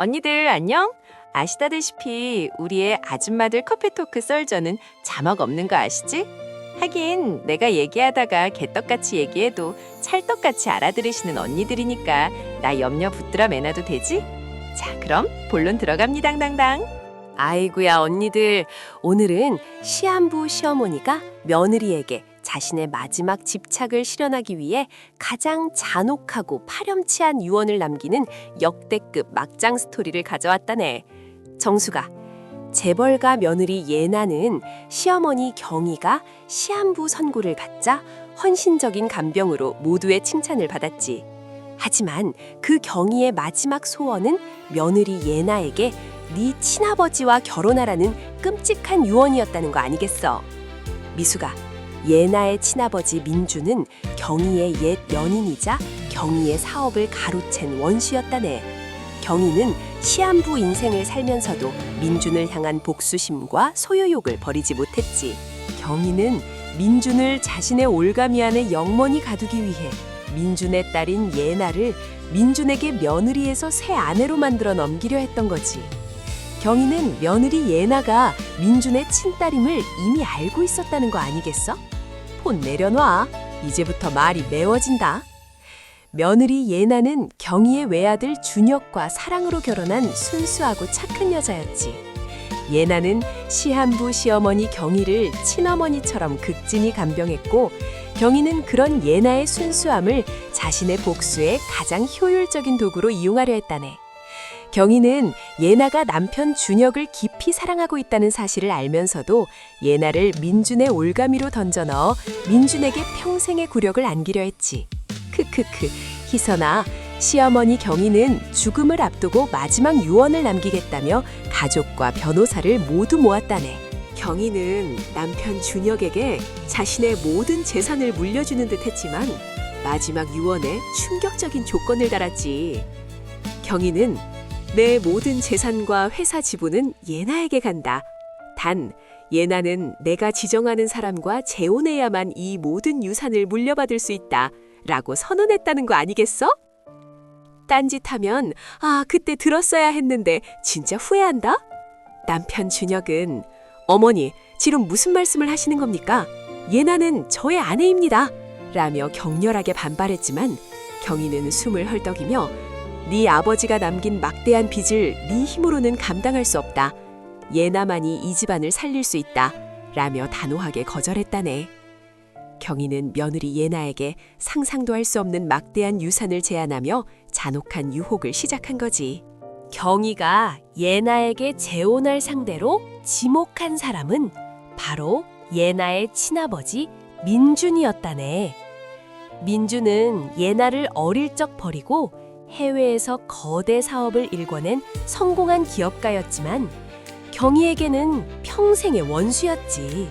언니들 안녕? 아시다시피 우리의 아줌마들 커피토크 썰전은 자막 없는 거 아시지? 하긴 내가 얘기하다가 개떡같이 얘기해도 찰떡같이 알아들으시는 언니들이니까 나 염려 붙들어 매놔도 되지? 자, 그럼 본론 들어갑니다, 당당당. 아이고야 언니들, 오늘은 시한부 시어머니가 며느리에게 자신의 마지막 집착을 실현하기 위해 가장 잔혹하고 파렴치한 유언을 남기는 역대급 막장 스토리를 가져왔다네. 정수가, 재벌가 며느리 예나는 시어머니 경희가 시한부 선고를 받자 헌신적인 간병으로 모두의 칭찬을 받았지. 하지만 그 경희의 마지막 소원은 며느리 예나에게 네 친아버지와 결혼하라는 끔찍한 유언이었다는 거 아니겠어? 미수가, 예나의 친아버지 민주는 경희의 옛 연인이자 경희의 사업을 가로챈 원수였다네. 경희는 시한부 인생을 살면서도 민준을 향한 복수심과 소유욕을 버리지 못했지. 경희는 민준을 자신의 올가미 안에 영원히 가두기 위해 민준의 딸인 예나를 민준에게 며느리에서 새 아내로 만들어 넘기려 했던 거지. 경희는 며느리 예나가 민준의 친딸임을 이미 알고 있었다는 거 아니겠어? 폰 내려놔. 이제부터 말이 매워진다. 며느리 예나는 경희의 외아들 준혁과 사랑으로 결혼한 순수하고 착한 여자였지. 예나는 시한부 시어머니 경희를 친어머니처럼 극진히 간병했고, 경희는 그런 예나의 순수함을 자신의 복수의 가장 효율적인 도구로 이용하려 했다네. 경희는 예나가 남편 준혁을 깊이 사랑하고 있다는 사실을 알면서도 예나를 민준의 올가미로 던져 넣어 민준에게 평생의 굴욕을 안기려 했지. 크크크, 희선아, 시어머니 경희는 죽음을 앞두고 마지막 유언을 남기겠다며 가족과 변호사를 모두 모았다네. 경희는 남편 준혁에게 자신의 모든 재산을 물려주는 듯 했지만 마지막 유언에 충격적인 조건을 달았지. 경희는 내 모든 재산과 회사 지분은 예나에게 간다. 단, 예나는 내가 지정하는 사람과 재혼해야만 이 모든 유산을 물려받을 수 있다. 라고 선언했다는 거 아니겠어? 딴짓하면 그때 들었어야 했는데 진짜 후회한다? 남편 준혁은 어머니, 지금 무슨 말씀을 하시는 겁니까? 예나는 저의 아내입니다. 라며 격렬하게 반발했지만 경희는 숨을 헐떡이며 네 아버지가 남긴 막대한 빚을 네 힘으로는 감당할 수 없다. 예나만이 이 집안을 살릴 수 있다. 라며 단호하게 거절했다네. 경희는 며느리 예나에게 상상도 할 수 없는 막대한 유산을 제안하며 잔혹한 유혹을 시작한 거지. 경희가 예나에게 재혼할 상대로 지목한 사람은 바로 예나의 친아버지 민준이었다네. 민준은 예나를 어릴 적 버리고 해외에서 거대 사업을 일궈낸 성공한 기업가였지만 경희에게는 평생의 원수였지.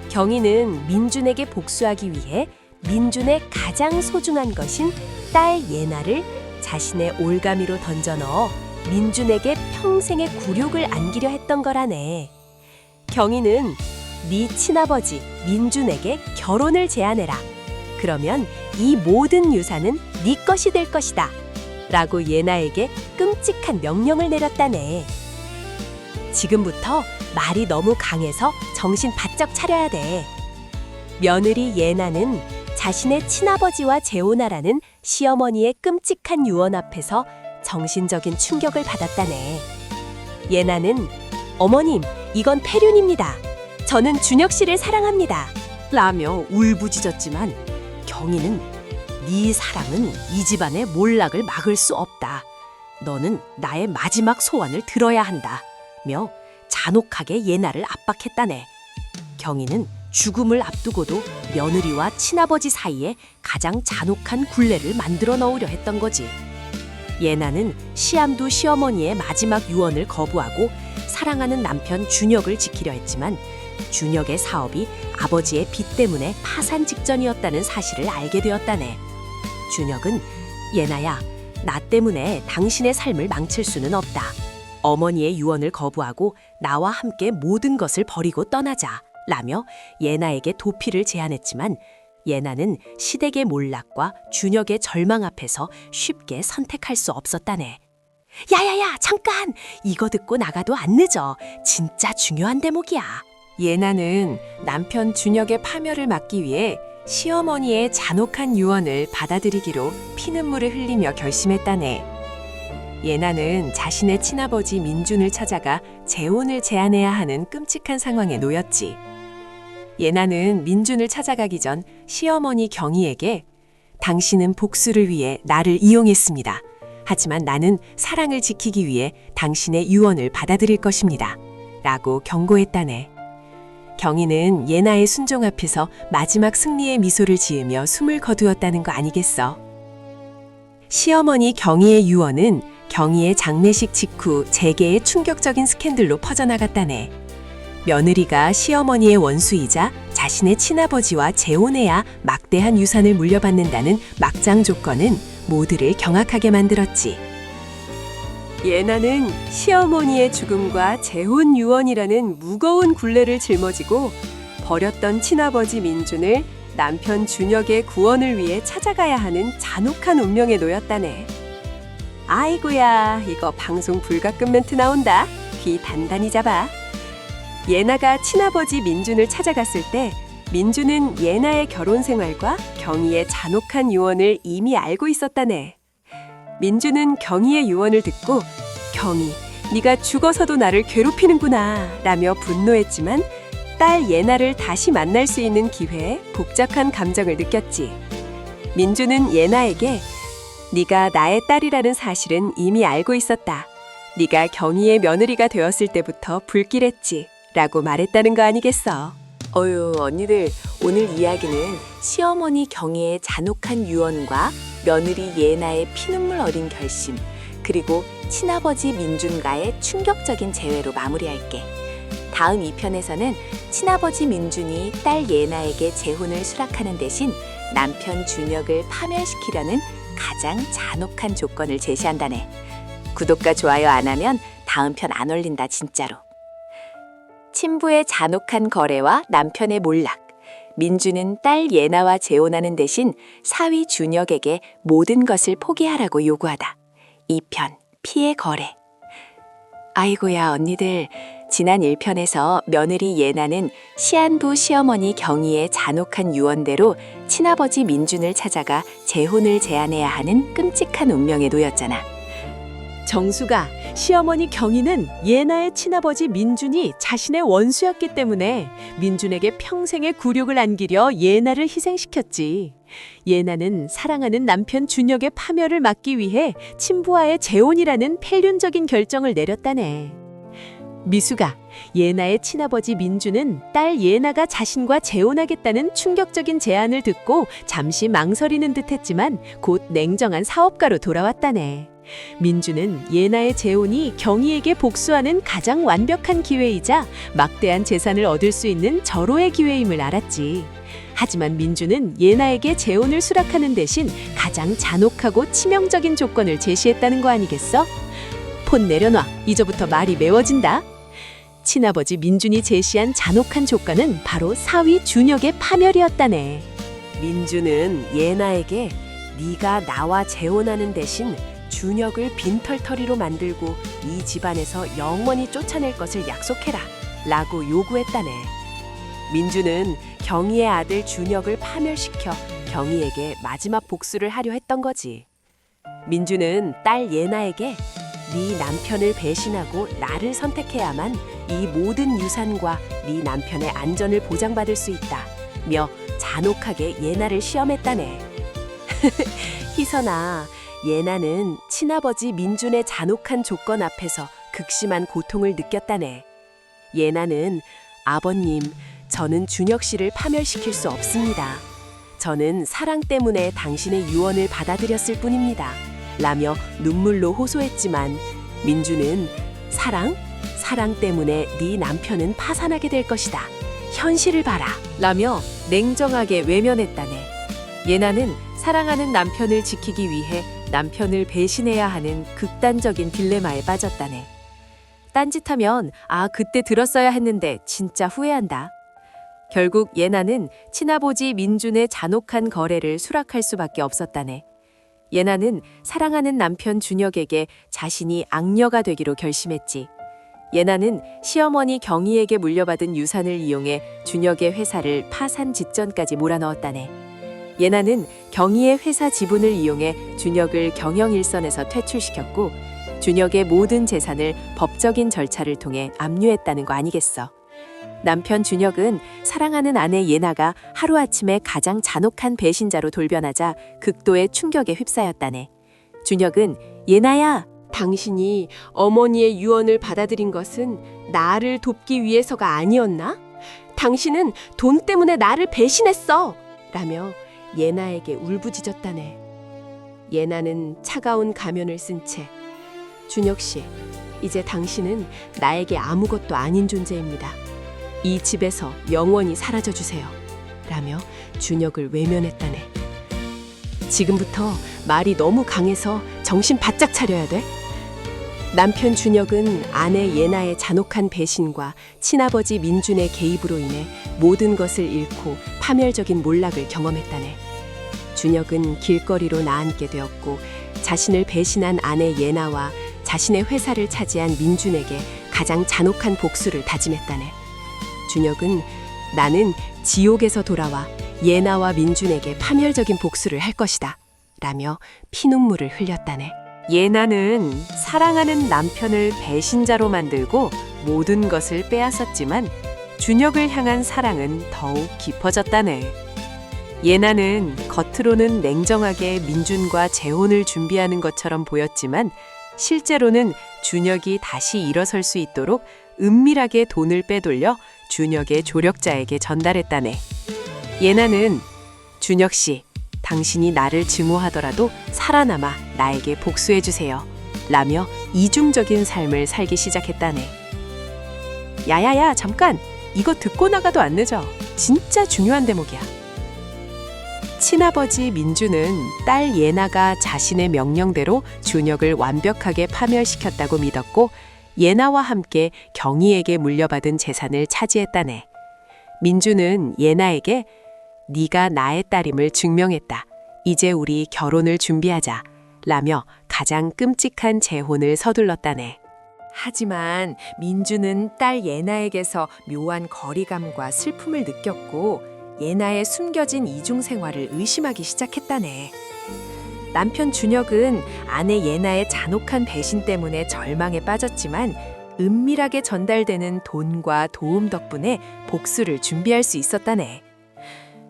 경희는 민준에게 복수하기 위해 민준의 가장 소중한 것인 딸 예나를 자신의 올가미로 던져 넣어 민준에게 평생의 굴욕을 안기려 했던 거라네. 경희는 네 친아버지 민준에게 결혼을 제안해라. 그러면 이 모든 유산은 네 것이 될 것이다. 라고 예나에게 끔찍한 명령을 내렸다네. 지금부터 말이 너무 강해서 정신 바짝 차려야 돼. 며느리 예나는 자신의 친아버지와 재혼하라는 시어머니의 끔찍한 유언 앞에서 정신적인 충격을 받았다네. 예나는 어머님, 이건 폐륜입니다. 저는 준혁 씨를 사랑합니다. 라며 울부짖었지만 경희는 네 사랑은 이 집안의 몰락을 막을 수 없다. 너는 나의 마지막 소원을 들어야 한다. 며 잔혹하게 예나를 압박했다네. 경희는 죽음을 앞두고도 며느리와 친아버지 사이에 가장 잔혹한 굴레를 만들어 넣으려 했던 거지. 예나는 시한부 시어머니의 마지막 유언을 거부하고 사랑하는 남편 준혁을 지키려 했지만 준혁의 사업이 아버지의 빚 때문에 파산 직전이었다는 사실을 알게 되었다네. 준혁은 예나야, 나 때문에 당신의 삶을 망칠 수는 없다. 어머니의 유언을 거부하고 나와 함께 모든 것을 버리고 떠나자. 라며 예나에게 도피를 제안했지만 예나는 시댁의 몰락과 준혁의 절망 앞에서 쉽게 선택할 수 없었다네. 야야야, 잠깐! 이거 듣고 나가도 안 늦어. 진짜 중요한 대목이야. 예나는 남편 준혁의 파멸을 막기 위해 시어머니의 잔혹한 유언을 받아들이기로 피눈물을 흘리며 결심했다네. 예나는 자신의 친아버지 민준을 찾아가 재혼을 제안해야 하는 끔찍한 상황에 놓였지. 예나는 민준을 찾아가기 전 시어머니 경희에게 당신은 복수를 위해 나를 이용했습니다. 하지만 나는 사랑을 지키기 위해 당신의 유언을 받아들일 것입니다. 라고 경고했다네. 경희는 예나의 순종 앞에서 마지막 승리의 미소를 지으며 숨을 거두었다는 거 아니겠어? 시어머니 경희의 유언은 경희의 장례식 직후 재계의 충격적인 스캔들로 퍼져나갔다네. 며느리가 시어머니의 원수이자 자신의 친아버지와 재혼해야 막대한 유산을 물려받는다는 막장 조건은 모두를 경악하게 만들었지. 예나는 시어머니의 죽음과 재혼 유언이라는 무거운 굴레를 짊어지고 버렸던 친아버지 민준을 남편 준혁의 구원을 위해 찾아가야 하는 잔혹한 운명에 놓였다네. 아이고야, 이거 방송 불가금 멘트 나온다. 귀 단단히 잡아. 예나가 친아버지 민준을 찾아갔을 때 민준은 예나의 결혼 생활과 경희의 잔혹한 유언을 이미 알고 있었다네. 민준은 경희의 유언을 듣고 경희, 네가 죽어서도 나를 괴롭히는구나 라며 분노했지만 딸 예나를 다시 만날 수 있는 기회에 복잡한 감정을 느꼈지. 민준은 예나에게 네가 나의 딸이라는 사실은 이미 알고 있었다. 네가 경희의 며느리가 되었을 때부터 불길했지 라고 말했다는 거 아니겠어. 어휴, 언니들, 오늘 이야기는 시어머니 경희의 잔혹한 유언과 며느리 예나의 피눈물 어린 결심, 그리고 친아버지 민준과의 충격적인 재회로 마무리할게. 다음 2편에서는 친아버지 민준이 딸 예나에게 재혼을 수락하는 대신 남편 준혁을 파멸시키려는 가장 잔혹한 조건을 제시한다네. 구독과 좋아요 안 하면 다음 편 안 올린다, 진짜로. 친부의 잔혹한 거래와 남편의 몰락. 민주는 딸 예나와 재혼하는 대신 사위 준혁에게 모든 것을 포기하라고 요구하다. 2편 피해 거래. 아이고야, 언니들. 지난 1편에서 며느리 예나는 시안부 시어머니 경희의 잔혹한 유언대로 친아버지 민준을 찾아가 재혼을 제안해야 하는 끔찍한 운명에 놓였잖아. 정수가, 시어머니 경희는 예나의 친아버지 민준이 자신의 원수였기 때문에 민준에게 평생의 굴욕을 안기려 예나를 희생시켰지. 예나는 사랑하는 남편 준혁의 파멸을 막기 위해 친부와의 재혼이라는 폐륜적인 결정을 내렸다네. 미수가, 예나의 친아버지 민준은 딸 예나가 자신과 재혼하겠다는 충격적인 제안을 듣고 잠시 망설이는 듯했지만 곧 냉정한 사업가로 돌아왔다네. 민주는 예나의 재혼이 경희에게 복수하는 가장 완벽한 기회이자 막대한 재산을 얻을 수 있는 절호의 기회임을 알았지. 하지만 민주는 예나에게 재혼을 수락하는 대신 가장 잔혹하고 치명적인 조건을 제시했다는 거 아니겠어? 폰 내려놔. 이제부터 말이 매워진다. 친아버지 민준이 제시한 잔혹한 조건은 바로 사위 준혁의 파멸이었다네. 민주는 예나에게 네가 나와 재혼하는 대신 준혁을 빈털터리로 만들고 이 집안에서 영원히 쫓아낼 것을 약속해라 라고 요구했다네. 민주는 경희의 아들 준혁을 파멸시켜 경희에게 마지막 복수를 하려 했던 거지. 민주는 딸 예나에게 네 남편을 배신하고 나를 선택해야만 이 모든 유산과 네 남편의 안전을 보장받을 수 있다 며 잔혹하게 예나를 시험했다네. 희선아, 예나는 친아버지 민준의 잔혹한 조건 앞에서 극심한 고통을 느꼈다네. 예나는 아버님, 저는 준혁 씨를 파멸시킬 수 없습니다. 저는 사랑 때문에 당신의 유언을 받아들였을 뿐입니다. 라며 눈물로 호소했지만 민주는 사랑 때문에 네 남편은 파산하게 될 것이다. 현실을 봐라. 라며 냉정하게 외면했다네. 예나는 사랑하는 남편을 지키기 위해 남편을 배신해야 하는 극단적인 딜레마에 빠졌다네. 딴짓하면 그때 들었어야 했는데 진짜 후회한다. 결국 예나는 친아버지 민준의 잔혹한 거래를 수락할 수밖에 없었다네. 예나는 사랑하는 남편 준혁에게 자신이 악녀가 되기로 결심했지. 예나는 시어머니 경희에게 물려받은 유산을 이용해 준혁의 회사를 파산 직전까지 몰아넣었다네. 예나는 경희의 회사 지분을 이용해 준혁을 경영일선에서 퇴출시켰고 준혁의 모든 재산을 법적인 절차를 통해 압류했다는 거 아니겠어. 남편 준혁은 사랑하는 아내 예나가 하루아침에 가장 잔혹한 배신자로 돌변하자 극도의 충격에 휩싸였다네. 준혁은 예나야, 당신이 어머니의 유언을 받아들인 것은 나를 돕기 위해서가 아니었나? 당신은 돈 때문에 나를 배신했어! 라며 예나에게 울부짖었다네. 예나는 차가운 가면을 쓴 채 준혁 씨, 이제 당신은 나에게 아무것도 아닌 존재입니다. 이 집에서 영원히 사라져 주세요. 라며 준혁을 외면했다네. 지금부터 말이 너무 강해서 정신 바짝 차려야 돼. 남편 준혁은 아내 예나의 잔혹한 배신과 친아버지 민준의 개입으로 인해 모든 것을 잃고 파멸적인 몰락을 경험했다네. 준혁은 길거리로 나앉게 되었고 자신을 배신한 아내 예나와 자신의 회사를 차지한 민준에게 가장 잔혹한 복수를 다짐했다네. 준혁은 나는 지옥에서 돌아와 예나와 민준에게 파멸적인 복수를 할 것이다 라며 피눈물을 흘렸다네. 예나는 사랑하는 남편을 배신자로 만들고 모든 것을 빼앗았지만 준혁을 향한 사랑은 더욱 깊어졌다네. 예나는 겉으로는 냉정하게 민준과 재혼을 준비하는 것처럼 보였지만 실제로는 준혁이 다시 일어설 수 있도록 은밀하게 돈을 빼돌려 준혁의 조력자에게 전달했다네. 예나는 준혁 씨, 당신이 나를 증오하더라도 살아남아 나에게 복수해주세요. 라며 이중적인 삶을 살기 시작했다네. 야야야, 잠깐! 이거 듣고 나가도 안 늦어. 진짜 중요한 대목이야. 친아버지 민주는 딸 예나가 자신의 명령대로 준혁을 완벽하게 파멸시켰다고 믿었고 예나와 함께 경희에게 물려받은 재산을 차지했다네. 민주는 예나에게 네가 나의 딸임을 증명했다. 이제 우리 결혼을 준비하자. 라며 가장 끔찍한 재혼을 서둘렀다네. 하지만 민주는 딸 예나에게서 묘한 거리감과 슬픔을 느꼈고 예나의 숨겨진 이중 생활을 의심하기 시작했다네. 남편 준혁은 아내 예나의 잔혹한 배신 때문에 절망에 빠졌지만 은밀하게 전달되는 돈과 도움 덕분에 복수를 준비할 수 있었다네.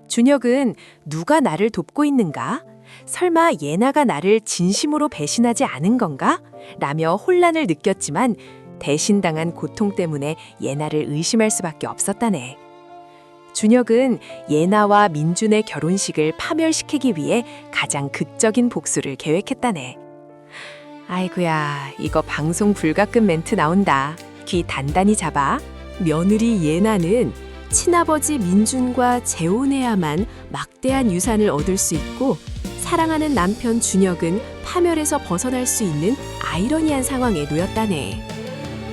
준혁은 누가 나를 돕고 있는가? 설마 예나가 나를 진심으로 배신하지 않은 건가? 라며 혼란을 느꼈지만 대신당한 고통 때문에 예나를 의심할 수밖에 없었다네. 준혁은 예나와 민준의 결혼식을 파멸시키기 위해 가장 극적인 복수를 계획했다네. 아이고야, 이거 방송 불가금 멘트 나온다. 귀 단단히 잡아. 며느리 예나는 친아버지 민준과 재혼해야만 막대한 유산을 얻을 수 있고 사랑하는 남편 준혁은 파멸에서 벗어날 수 있는 아이러니한 상황에 놓였다네.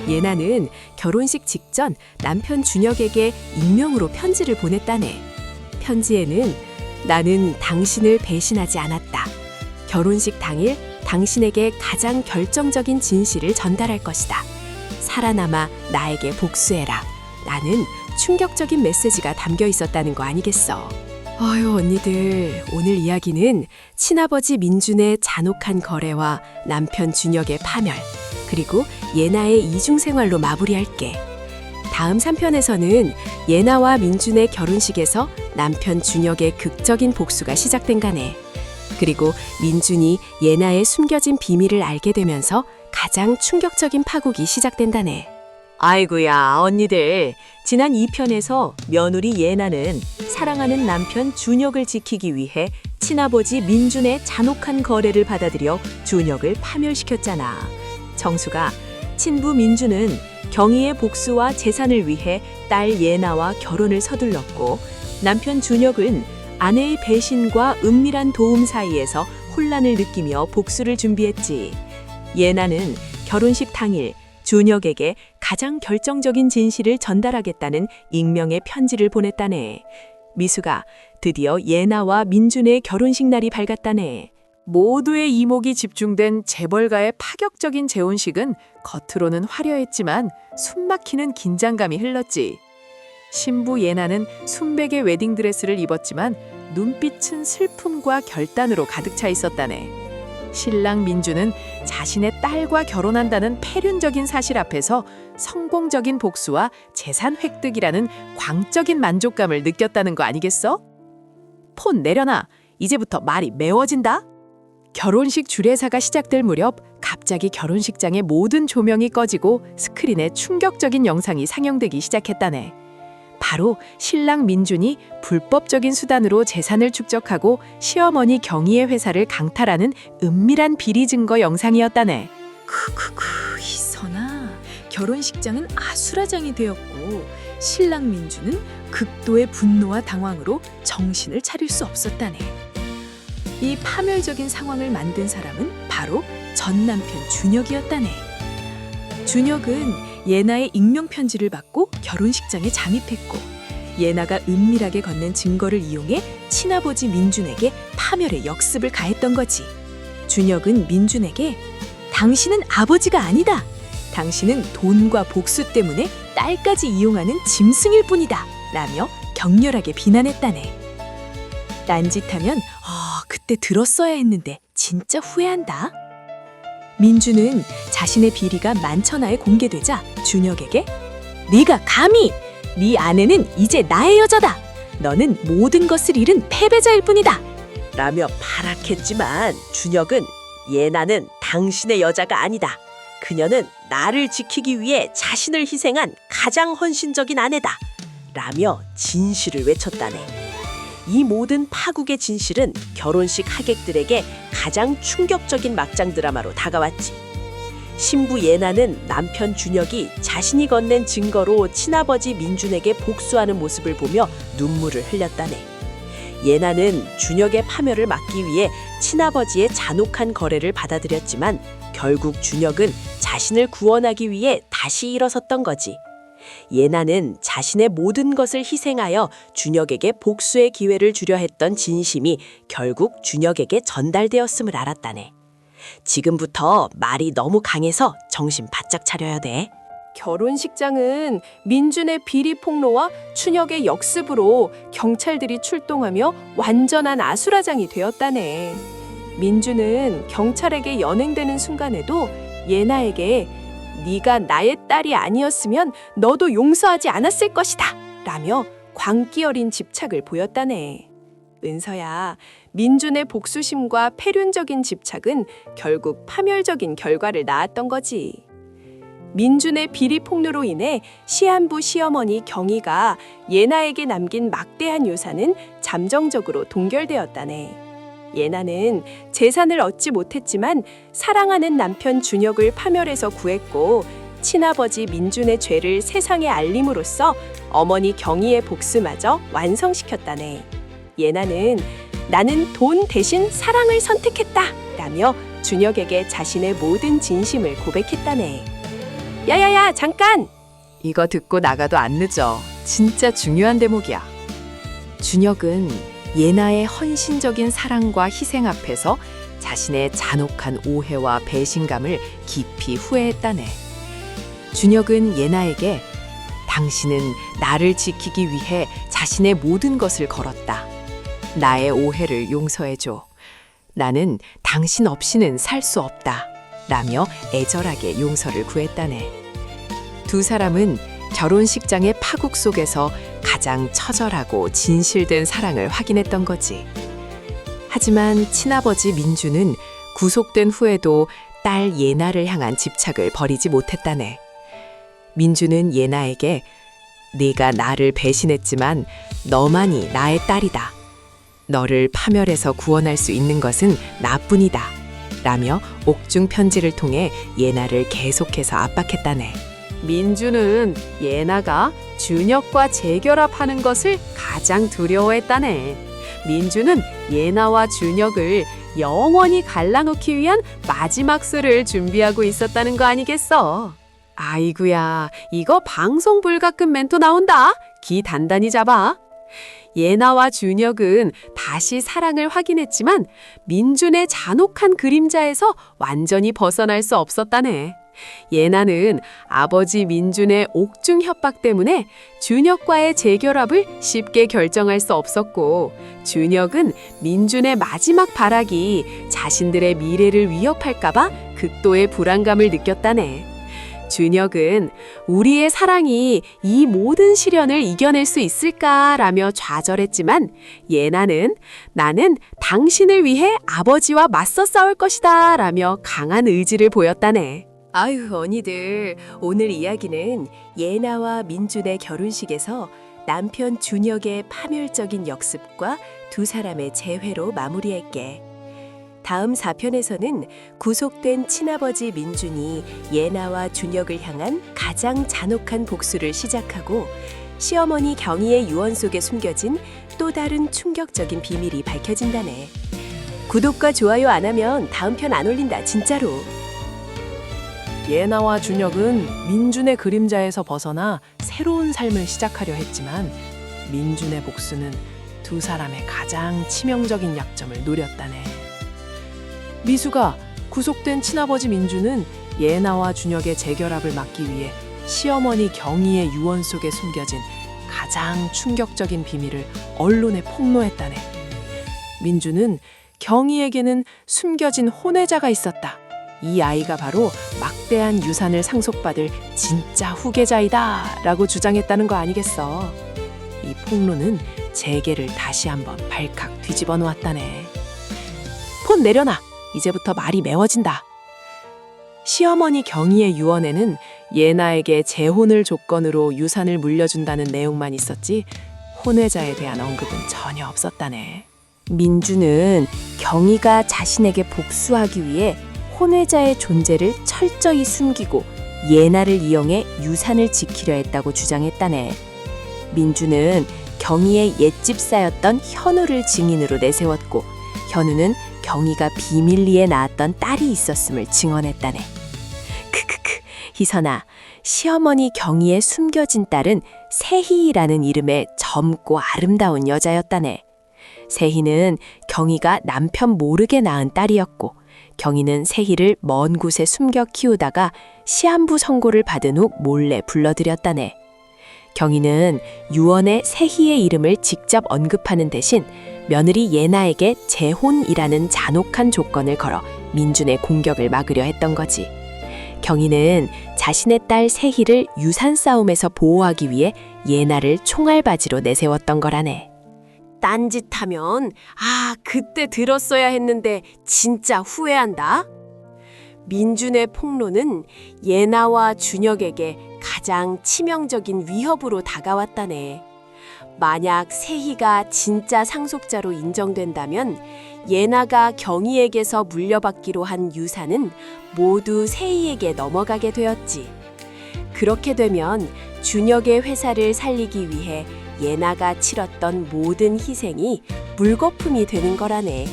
예나는 결혼식 직전 남편 준혁에게 익명으로 편지를 보냈다네. 편지에는 나는 당신을 배신하지 않았다. 결혼식 당일 당신에게 가장 결정적인 진실을 전달할 것이다. 살아남아 나에게 복수해라. 라는 충격적인 메시지가 담겨 있었다는 거 아니겠어. 어휴, 언니들, 오늘 이야기는 친아버지 민준의 잔혹한 거래와 남편 준혁의 파멸, 그리고 예나의 이중생활로 마무리할게. 다음 3편에서는 예나와 민준의 결혼식에서 남편 준혁의 극적인 복수가 시작된다네. 그리고 민준이 예나의 숨겨진 비밀을 알게 되면서 가장 충격적인 파국이 시작된다네. 아이고야, 언니들. 지난 2편에서 며느리 예나는 사랑하는 남편 준혁을 지키기 위해 친아버지 민준의 잔혹한 거래를 받아들여 준혁을 파멸시켰잖아. 정수가 친부 민준은 경희의 복수와 재산을 위해 딸 예나와 결혼을 서둘렀고 남편 준혁은 아내의 배신과 은밀한 도움 사이에서 혼란을 느끼며 복수를 준비했지. 예나는 결혼식 당일 준혁에게 가장 결정적인 진실을 전달하겠다는 익명의 편지를 보냈다네. 미수가 드디어 예나와 민준의 결혼식 날이 밝았다네. 모두의 이목이 집중된 재벌가의 파격적인 재혼식은 겉으로는 화려했지만 숨막히는 긴장감이 흘렀지. 신부 예나는 순백의 웨딩드레스를 입었지만 눈빛은 슬픔과 결단으로 가득 차 있었다네. 신랑 민주는 자신의 딸과 결혼한다는 폐륜적인 사실 앞에서 성공적인 복수와 재산 획득이라는 광적인 만족감을 느꼈다는 거 아니겠어? 폰 내려놔. 이제부터 말이 매워진다. 결혼식 주례사가 시작될 무렵 갑자기 결혼식장의 모든 조명이 꺼지고 스크린에 충격적인 영상이 상영되기 시작했다네. 바로 신랑 민준이 불법적인 수단으로 재산을 축적하고 시어머니 경희의 회사를 강탈하는 은밀한 비리 증거 영상이었다네. 이선아, 결혼식장은 아수라장이 되었고 신랑 민주는 극도의 분노와 당황으로 정신을 차릴 수 없었다네. 이 파멸적인 상황을 만든 사람은 바로 전 남편 준혁이었다네. 준혁은 예나의 익명 편지를 받고 결혼식장에 잠입했고 예나가 은밀하게 건넨 증거를 이용해 친아버지 민준에게 파멸의 역습을 가했던 거지. 준혁은 민준에게 당신은 아버지가 아니다. 당신은 돈과 복수 때문에 딸까지 이용하는 짐승일 뿐이다. 라며 격렬하게 비난했다네. 딴짓하면 그때 들었어야 했는데 진짜 후회한다. 민주는 자신의 비리가 만천하에 공개되자 준혁에게 네가 감히! 네 아내는 이제 나의 여자다. 너는 모든 것을 잃은 패배자일 뿐이다. 라며 발악했지만 준혁은 예나는 당신의 여자가 아니다. 그녀는 나를 지키기 위해 자신을 희생한 가장 헌신적인 아내다. 라며 진실을 외쳤다네. 이 모든 파국의 진실은 결혼식 하객들에게 가장 충격적인 막장 드라마로 다가왔지. 신부 예나는 남편 준혁이 자신이 건넨 증거로 친아버지 민준에게 복수하는 모습을 보며 눈물을 흘렸다네. 예나는 준혁의 파멸을 막기 위해 친아버지의 잔혹한 거래를 받아들였지만 결국 준혁은 자신을 구원하기 위해 다시 일어섰던 거지. 예나는 자신의 모든 것을 희생하여 준혁에게 복수의 기회를 주려 했던 진심이 결국 준혁에게 전달되었음을 알았다네. 지금부터 말이 너무 강해서 정신 바짝 차려야 돼. 결혼식장은 민준의 비리 폭로와 춘혁의 역습으로 경찰들이 출동하며 완전한 아수라장이 되었다네. 민준은 경찰에게 연행되는 순간에도 예나에게 네가 나의 딸이 아니었으면 너도 용서하지 않았을 것이다 라며 광기 어린 집착을 보였다네. 은서야, 민준의 복수심과 폐륜적인 집착은 결국 파멸적인 결과를 낳았던 거지. 민준의 비리 폭로로 인해 시한부 시어머니 경희가 예나에게 남긴 막대한 유산은 잠정적으로 동결되었다네. 예나는 재산을 얻지 못했지만 사랑하는 남편 준혁을 파멸해서 구했고 친아버지 민준의 죄를 세상에 알림으로써 어머니 경희의 복수마저 완성시켰다네. 예나는 나는 돈 대신 사랑을 선택했다 라며 준혁에게 자신의 모든 진심을 고백했다네. 야야야, 잠깐! 이거 듣고 나가도 안 늦어. 진짜 중요한 대목이야. 준혁은 예나의 헌신적인 사랑과 희생 앞에서 자신의 잔혹한 오해와 배신감을 깊이 후회했다네. 준혁은 예나에게 당신은 나를 지키기 위해 자신의 모든 것을 걸었다. 나의 오해를 용서해줘. 나는 당신 없이는 살 수 없다. 라며 애절하게 용서를 구했다네. 두 사람은 결혼식장의 파국 속에서 가장 처절하고 진실된 사랑을 확인했던 거지. 하지만 친아버지 민주는 구속된 후에도 딸 예나를 향한 집착을 버리지 못했다네. 민주는 예나에게 네가 나를 배신했지만 너만이 나의 딸이다. 너를 파멸해서 구원할 수 있는 것은 나뿐이다. 라며 옥중 편지를 통해 예나를 계속해서 압박했다네. 민주는 예나가 준혁과 재결합하는 것을 가장 두려워했다네. 민주는 예나와 준혁을 영원히 갈라놓기 위한 마지막 수를 준비하고 있었다는 거 아니겠어? 아이구야, 이거 방송 불가급 멘토 나온다. 기 단단히 잡아. 예나와 준혁은 다시 사랑을 확인했지만 민준의 잔혹한 그림자에서 완전히 벗어날 수 없었다네. 예나는 아버지 민준의 옥중 협박 때문에 준혁과의 재결합을 쉽게 결정할 수 없었고, 준혁은 민준의 마지막 발악이 자신들의 미래를 위협할까봐 극도의 불안감을 느꼈다네. 준혁은 우리의 사랑이 이 모든 시련을 이겨낼 수 있을까라며 좌절했지만, 예나는 나는 당신을 위해 아버지와 맞서 싸울 것이다 라며 강한 의지를 보였다네. 아유, 언니들, 오늘 이야기는 예나와 민준의 결혼식에서 남편 준혁의 파멸적인 역습과 두 사람의 재회로 마무리할게. 다음 4편에서는 구속된 친아버지 민준이 예나와 준혁을 향한 가장 잔혹한 복수를 시작하고, 시어머니 경희의 유언 속에 숨겨진 또 다른 충격적인 비밀이 밝혀진다네. 구독과 좋아요 안 하면 다음 편 안 올린다, 진짜로. 예나와 준혁은 민준의 그림자에서 벗어나 새로운 삶을 시작하려 했지만 민준의 복수는 두 사람의 가장 치명적인 약점을 노렸다네. 미수가 구속된 친아버지 민준은 예나와 준혁의 재결합을 막기 위해 시어머니 경희의 유언 속에 숨겨진 가장 충격적인 비밀을 언론에 폭로했다네. 민준은 경희에게는 숨겨진 혼외자가 있었다. 이 아이가 바로 막대한 유산을 상속받을 진짜 후계자이다 라고 주장했다는 거 아니겠어. 이 폭로는 재계를 다시 한번 발칵 뒤집어 놓았다네. 폰 내려놔. 이제부터 말이 매워진다. 시어머니 경희의 유언에는 예나에게 재혼을 조건으로 유산을 물려준다는 내용만 있었지 혼외자에 대한 언급은 전혀 없었다네. 민준은 경희가 자신에게 복수하기 위해 혼외자의 존재를 철저히 숨기고 예나를 이용해 유산을 지키려 했다고 주장했다네. 민준은 경희의 옛집사였던 현우를 증인으로 내세웠고, 현우는 경희가 비밀리에 낳았던 딸이 있었음을 증언했다네. 크크크, 희선아, 시어머니 경희의 숨겨진 딸은 세희라는 이름의 젊고 아름다운 여자였다네. 세희는 경희가 남편 모르게 낳은 딸이었고, 경희는 세희를 먼 곳에 숨겨 키우다가 시한부 선고를 받은 후 몰래 불러들였다네. 경희는 유언에 세희의 이름을 직접 언급하는 대신 며느리 예나에게 재혼이라는 잔혹한 조건을 걸어 민준의 공격을 막으려 했던 거지. 경희는 자신의 딸 세희를 유산 싸움에서 보호하기 위해 예나를 총알바지로 내세웠던 거라네. 딴짓하면 그때 들었어야 했는데 진짜 후회한다. 민준의 폭로는 예나와 준혁에게 가장 치명적인 위협으로 다가왔다네. 만약 세희가 진짜 상속자로 인정된다면 예나가 경희에게서 물려받기로 한 유산은 모두 세희에게 넘어가게 되었지. 그렇게 되면 준혁의 회사를 살리기 위해 예나가 치렀던 모든 희생이 물거품이 되는 거라네.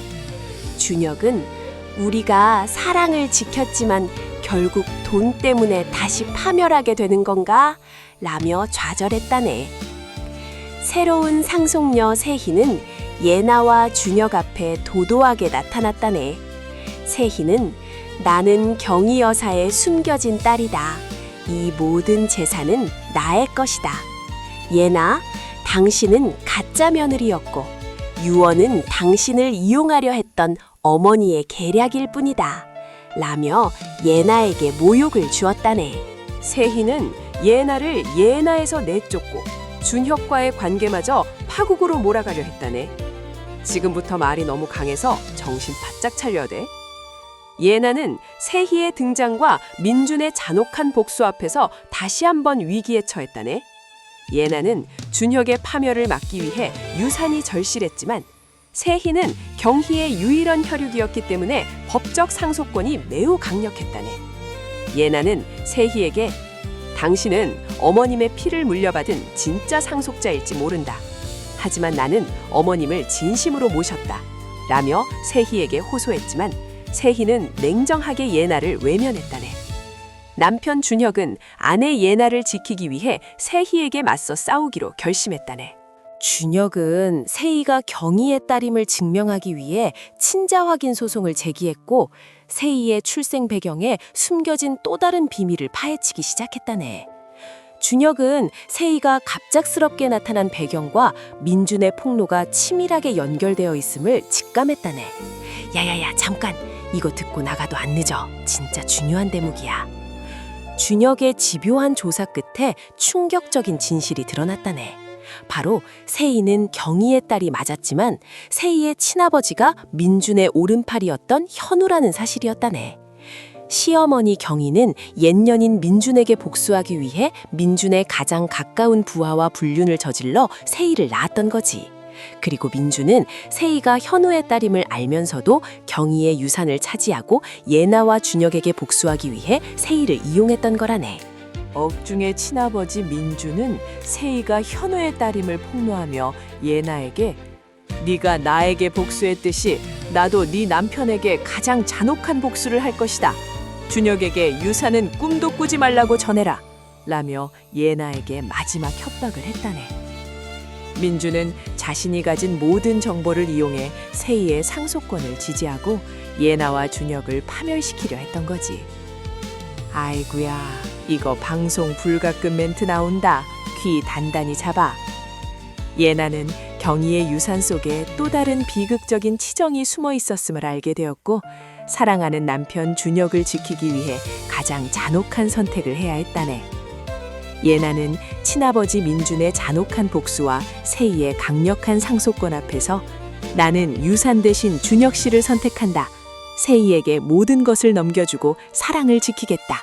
준혁은 우리가 사랑을 지켰지만 결국 돈 때문에 다시 파멸하게 되는 건가? 라며 좌절했다네. 새로운 상속녀 세희는 예나와 준혁 앞에 도도하게 나타났다네. 세희는 나는 경희 여사의 숨겨진 딸이다. 이 모든 재산은 나의 것이다. 예나, 당신은 가짜 며느리였고 유언은 당신을 이용하려 했던 어머니의 계략일 뿐이다. 라며 예나에게 모욕을 주었다네. 세희는 예나를 예나에서 내쫓고 준혁과의 관계마저 파국으로 몰아가려 했다네. 지금부터 말이 너무 강해서 정신 바짝 차려야 돼. 예나는 세희의 등장과 민준의 잔혹한 복수 앞에서 다시 한번 위기에 처했다네. 예나는 준혁의 파멸을 막기 위해 유산이 절실했지만 세희는 경희의 유일한 혈육이었기 때문에 법적 상속권이 매우 강력했다네. 예나는 세희에게 당신은 어머님의 피를 물려받은 진짜 상속자일지 모른다. 하지만 나는 어머님을 진심으로 모셨다. 라며 세희에게 호소했지만 세희는 냉정하게 예나를 외면했다네. 남편 준혁은 아내 예나를 지키기 위해 세희에게 맞서 싸우기로 결심했다네. 준혁은 세희가 경희의 딸임을 증명하기 위해 친자 확인 소송을 제기했고 세희의 출생 배경에 숨겨진 또 다른 비밀을 파헤치기 시작했다네. 준혁은 세희가 갑작스럽게 나타난 배경과 민준의 폭로가 치밀하게 연결되어 있음을 직감했다네. 야야야 잠깐, 이거 듣고 나가도 안 늦어. 진짜 중요한 대목이야. 준혁의 집요한 조사 끝에 충격적인 진실이 드러났다네. 바로 세희는 경희의 딸이 맞았지만 세희의 친아버지가 민준의 오른팔이었던 현우라는 사실이었다네. 시어머니 경희는 옛년인 민준에게 복수하기 위해 민준의 가장 가까운 부하와 불륜을 저질러 세희를 낳았던 거지. 그리고 민준은 세희가 현우의 딸임을 알면서도 경희의 유산을 차지하고 예나와 준혁에게 복수하기 위해 세희를 이용했던 거라네. 억중의 친아버지 민주는 세희가 현우의 딸임을 폭로하며 예나에게 네가 나에게 복수했듯이 나도 네 남편에게 가장 잔혹한 복수를 할 것이다. 준혁에게 유산은 꿈도 꾸지 말라고 전해라. 라며 예나에게 마지막 협박을 했다네. 민주는 자신이 가진 모든 정보를 이용해 세희의 상속권을 지지하고 예나와 준혁을 파멸시키려 했던 거지. 아이구야, 이거 방송 불가금 멘트 나온다. 귀 단단히 잡아. 예나는 경희의 유산 속에 또 다른 비극적인 치정이 숨어 있었음을 알게 되었고 사랑하는 남편 준혁을 지키기 위해 가장 잔혹한 선택을 해야 했다네. 예나는 친아버지 민준의 잔혹한 복수와 세희의 강력한 상속권 앞에서 나는 유산 대신 준혁 씨를 선택한다. 세희에게 모든 것을 넘겨주고 사랑을 지키겠다.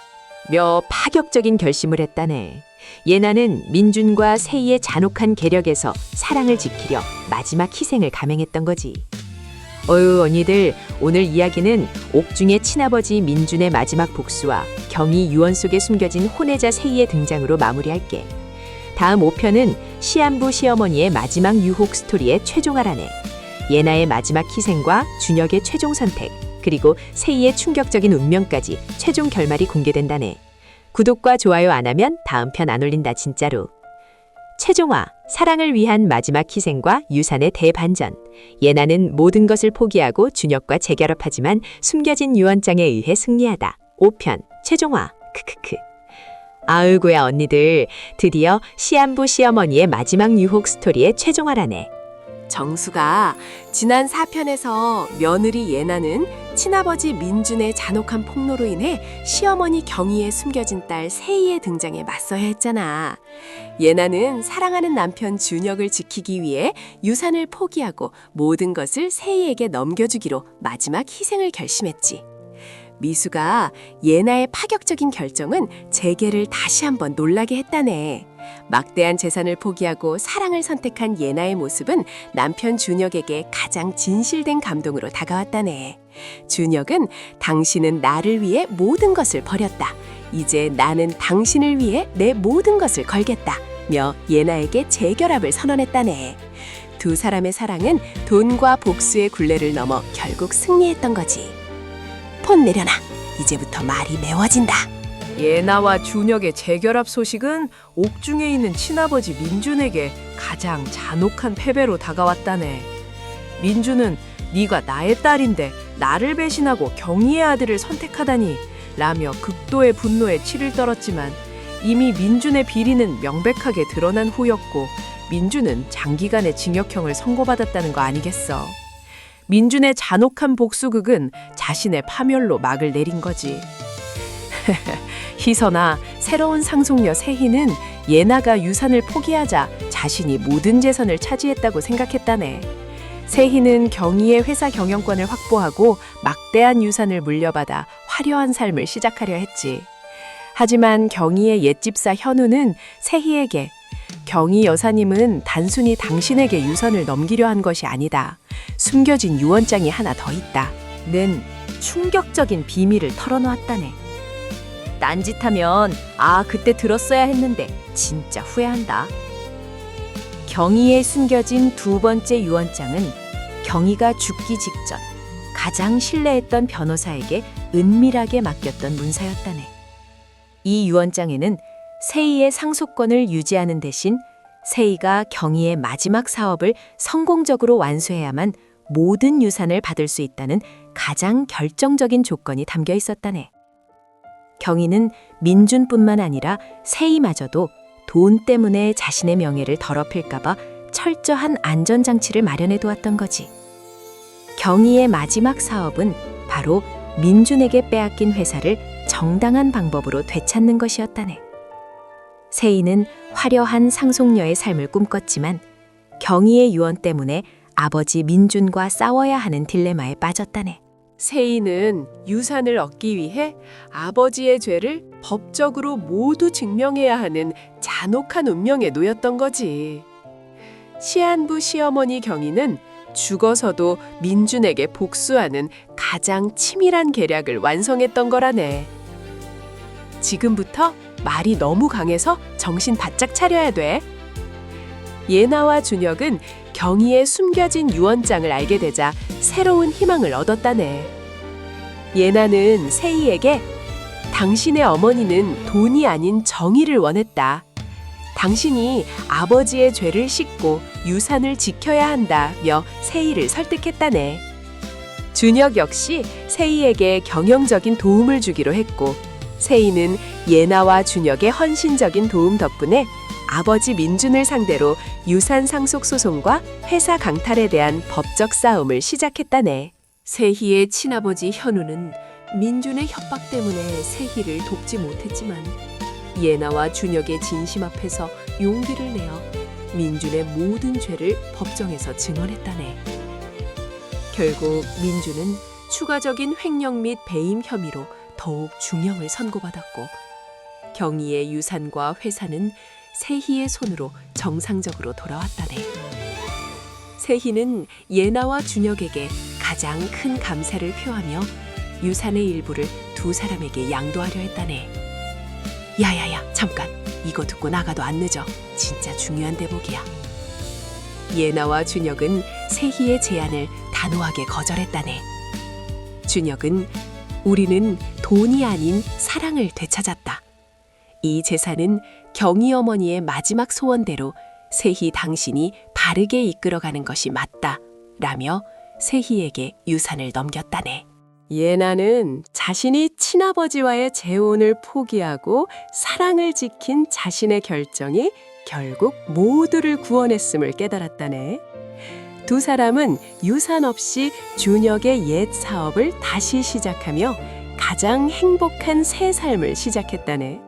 며 파격적인 결심을 했다네. 예나는 민준과 세희의 잔혹한 계력에서 사랑을 지키려 마지막 희생을 감행했던 거지. 어휴 언니들, 오늘 이야기는 옥중의 친아버지 민준의 마지막 복수와 경희 유언 속에 숨겨진 혼외자 세희의 등장으로 마무리할게. 다음 5편은 시한부 시어머니의 마지막 유혹 스토리의 최종화라네. 예나의 마지막 희생과 준혁의 최종 선택, 그리고 세희의 충격적인 운명까지 최종 결말이 공개된다네. 구독과 좋아요 안 하면 다음 편 안 올린다 진짜로. 최종화, 사랑을 위한 마지막 희생과 유산의 대반전. 예나는 모든 것을 포기하고 준혁과 재결합하지만 숨겨진 유언장에 의해 승리하다. 5편, 최종화, 크크크. 아으고야 언니들, 드디어 시한부 시어머니의 마지막 유혹 스토리의 최종화라네. 정수가 지난 4편에서 며느리 예나는 친아버지 민준의 잔혹한 폭로로 인해 시어머니 경희의 숨겨진 딸 세희의 등장에 맞서야 했잖아. 예나는 사랑하는 남편 준혁을 지키기 위해 유산을 포기하고 모든 것을 세희에게 넘겨주기로 마지막 희생을 결심했지. 미수가 예나의 파격적인 결정은 재계를 다시 한번 놀라게 했다네. 막대한 재산을 포기하고 사랑을 선택한 예나의 모습은 남편 준혁에게 가장 진실된 감동으로 다가왔다네. 준혁은 당신은 나를 위해 모든 것을 버렸다. 이제 나는 당신을 위해 내 모든 것을 걸겠다. 며 예나에게 재결합을 선언했다네. 두 사람의 사랑은 돈과 복수의 굴레를 넘어 결국 승리했던 거지. 폰 내려놔. 이제부터 말이 매워진다. 예나와 준혁의 재결합 소식은 옥중에 있는 친아버지 민준에게 가장 잔혹한 패배로 다가왔다네. 민준은 네가 나의 딸인데 나를 배신하고 경희의 아들을 선택하다니 라며 극도의 분노에 치를 떨었지만 이미 민준의 비리는 명백하게 드러난 후였고 민준은 장기간의 징역형을 선고받았다는 거 아니겠어. 민준의 잔혹한 복수극은 자신의 파멸로 막을 내린 거지. 희선아, 새로운 상속녀 세희는 예나가 유산을 포기하자 자신이 모든 재산을 차지했다고 생각했다네. 세희는 경희의 회사 경영권을 확보하고 막대한 유산을 물려받아 화려한 삶을 시작하려 했지. 하지만 경희의 옛집사 현우는 세희에게 경희 여사님은 단순히 당신에게 유산을 넘기려 한 것이 아니다. 숨겨진 유언장이 하나 더 있다. 는 충격적인 비밀을 털어놓았다네. 딴짓하면 그때 들었어야 했는데 진짜 후회한다. 경희에 숨겨진 두 번째 유언장은 경희가 죽기 직전 가장 신뢰했던 변호사에게 은밀하게 맡겼던 문서였다네. 이 유언장에는 세희의 상속권을 유지하는 대신 세희가 경희의 마지막 사업을 성공적으로 완수해야만 모든 유산을 받을 수 있다는 가장 결정적인 조건이 담겨 있었다네. 경희는 민준뿐만 아니라 세희마저도 돈 때문에 자신의 명예를 더럽힐까봐 철저한 안전장치를 마련해 두었던 거지. 경희의 마지막 사업은 바로 민준에게 빼앗긴 회사를 정당한 방법으로 되찾는 것이었다네. 세희는 화려한 상속녀의 삶을 꿈꿨지만 경희의 유언 때문에 아버지 민준과 싸워야 하는 딜레마에 빠졌다네. 세희는 유산을 얻기 위해 아버지의 죄를 법적으로 모두 증명해야 하는 잔혹한 운명에 놓였던 거지. 시한부 시어머니 경희는 죽어서도 민준에게 복수하는 가장 치밀한 계략을 완성했던 거라네. 지금부터 말이 너무 강해서 정신 바짝 차려야 돼. 예나와 준혁은 경희의 숨겨진 유언장을 알게 되자 새로운 희망을 얻었다네. 예나는 세희에게 당신의 어머니는 돈이 아닌 정의를 원했다. 당신이 아버지의 죄를 씻고 유산을 지켜야 한다며 세희를 설득했다네. 준혁 역시 세희에게 경영적인 도움을 주기로 했고 세희는 예나와 준혁의 헌신적인 도움 덕분에 아버지 민준을 상대로 유산 상속 소송과 회사 강탈에 대한 법적 싸움을 시작했다네. 세희의 친아버지 현우는 민준의 협박 때문에 세희를 돕지 못했지만 예나와 준혁의 진심 앞에서 용기를 내어 민준의 모든 죄를 법정에서 증언했다네. 결국 민준은 추가적인 횡령 및 배임 혐의로 더욱 중형을 선고받았고 경희의 유산과 회사는 세희의 손으로 정상적으로 돌아왔다네. 세희는 예나와 준혁에게 가장 큰 감사를 표하며 유산의 일부를 두 사람에게 양도하려 했다네. 야야야, 잠깐. 이거 듣고 나가도 안 늦어. 진짜 중요한 대목이야. 예나와 준혁은 세희의 제안을 단호하게 거절했다네. 준혁은 우리는 돈이 아닌 사랑을 되찾았다. 이 제사는 경희 어머니의 마지막 소원대로 세희 당신이 바르게 이끌어가는 것이 맞다. 라며 세희에게 유산을 넘겼다네. 예나는 자신이 친아버지와의 재혼을 포기하고 사랑을 지킨 자신의 결정이 결국 모두를 구원했음을 깨달았다네. 두 사람은 유산 없이 준혁의 옛 사업을 다시 시작하며 가장 행복한 새 삶을 시작했다네.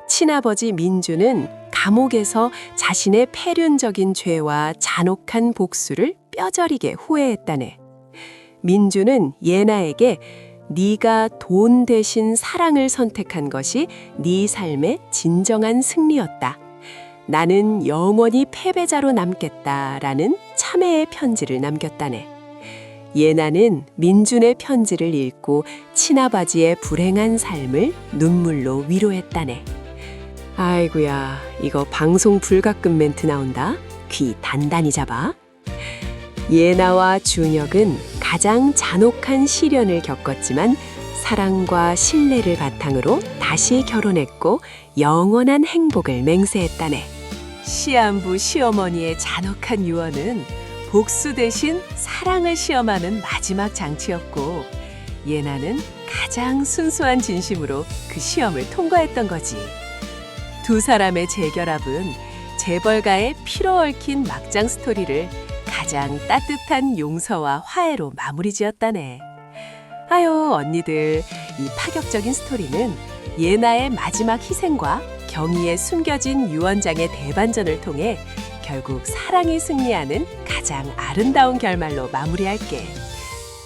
친아버지 민준은 감옥에서 자신의 폐륜적인 죄와 잔혹한 복수를 뼈저리게 후회했다네. 민준은 예나에게 네가 돈 대신 사랑을 선택한 것이 네 삶의 진정한 승리였다. 나는 영원히 패배자로 남겠다라는 참회의 편지를 남겼다네. 예나는 민준의 편지를 읽고 친아버지의 불행한 삶을 눈물로 위로했다네. 아이고야, 이거 방송 불가금 멘트 나온다. 귀 단단히 잡아. 예나와 준혁은 가장 잔혹한 시련을 겪었지만 사랑과 신뢰를 바탕으로 다시 결혼했고 영원한 행복을 맹세했다네. 시한부 시어머니의 잔혹한 유언은 복수 대신 사랑을 시험하는 마지막 장치였고 예나는 가장 순수한 진심으로 그 시험을 통과했던 거지. 두 사람의 재결합은 재벌가의 피로 얽힌 막장 스토리를 가장 따뜻한 용서와 화해로 마무리 지었다네. 아유, 언니들, 이 파격적인 스토리는 예나의 마지막 희생과 경희의 숨겨진 유언장의 대반전을 통해 결국 사랑이 승리하는 가장 아름다운 결말로 마무리할게.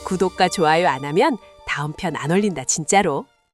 구독과 좋아요 안 하면 다음 편 안 올린다, 진짜로.